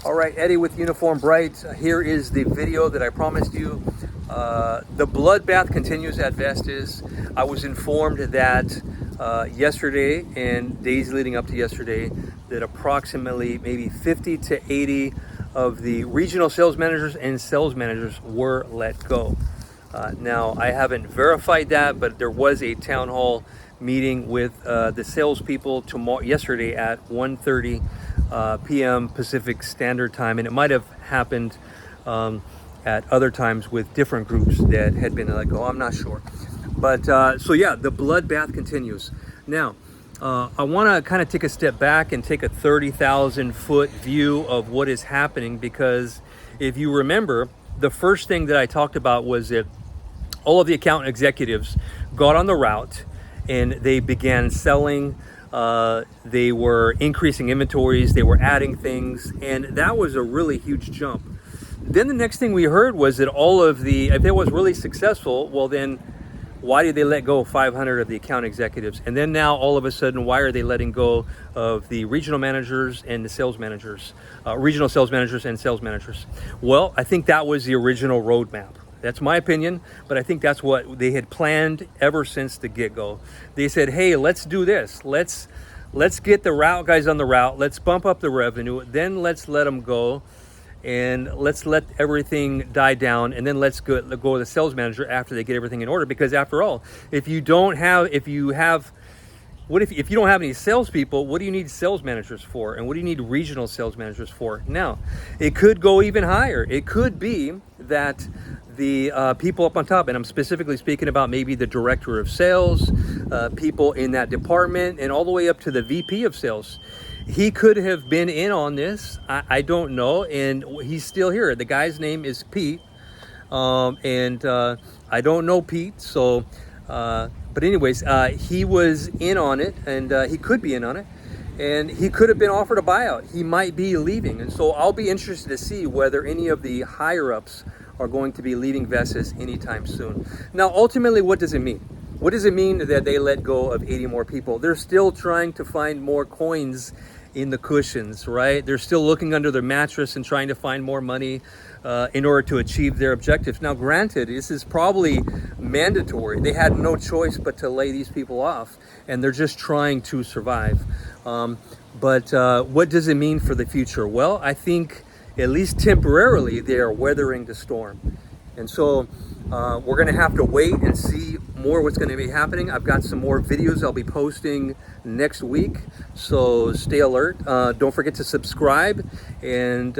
All right, Eddie with Uniform Bright. Here is the video that I promised you. The bloodbath continues at Vestis. I was informed that yesterday and days leading up to yesterday that approximately maybe 50 to 80 of the regional sales managers and sales managers were let go. Now, I haven't verified that, but there was a town hall meeting with the salespeople yesterday at 1:30 p.m. Pacific Standard Time, and it might have happened at other times with different groups that had been let go. I'm not sure, but so yeah, the bloodbath continues. Now, I want to kind of take a step back and take a 30,000 foot view of what is happening, because if you remember, the first thing that I talked about was that all of the account executives got on the route and they began selling. They were increasing inventories, they were adding things, and that was a really huge jump. Then the next thing we heard was that if it was really successful, well then why did they let go of 500 of the account executives? And then now all of a sudden, why are they letting go of the regional managers and the sales managers, regional sales managers and sales managers? Well, I think that was the original roadmap. That's my opinion, but I think that's what they had planned ever since the get-go. They said, hey, let's do this. Let's get the route guys on the route. Let's bump up the revenue. Then let's let them go, and let's let everything die down. And then let's go to the sales manager after they get everything in order. Because after all, if you don't have any salespeople, what do you need sales managers for? And what do you need regional sales managers for? Now, it could go even higher. It could be that the people up on top, and I'm specifically speaking about maybe the director of sales, people in that department, and all the way up to the VP of sales. He could have been in on this. I don't know, and he's still here. The guy's name is Pete, and I don't know Pete, so but anyways, he was in on it, and he could be in on it, and he could have been offered a buyout. He might be leaving, and so I'll be interested to see whether any of the higher ups are going to be leaving Vestis anytime soon. Now, ultimately, what does it mean? What does it mean that they let go of 80 more people? They're still trying to find more coins in the cushions, right? They're still looking under their mattress and trying to find more money in order to achieve their objectives. Now, granted, this is probably mandatory. They had no choice but to lay these people off, and they're just trying to survive. But what does it mean for the future? Well, I think at least temporarily they are weathering the storm. And so we're going to have to wait and see more what's going to be happening. I've got some more videos I'll be posting next week, so stay alert. Don't forget to subscribe and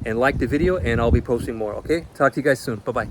like the video, and I'll be posting more. Okay, talk to you guys soon. Bye-bye.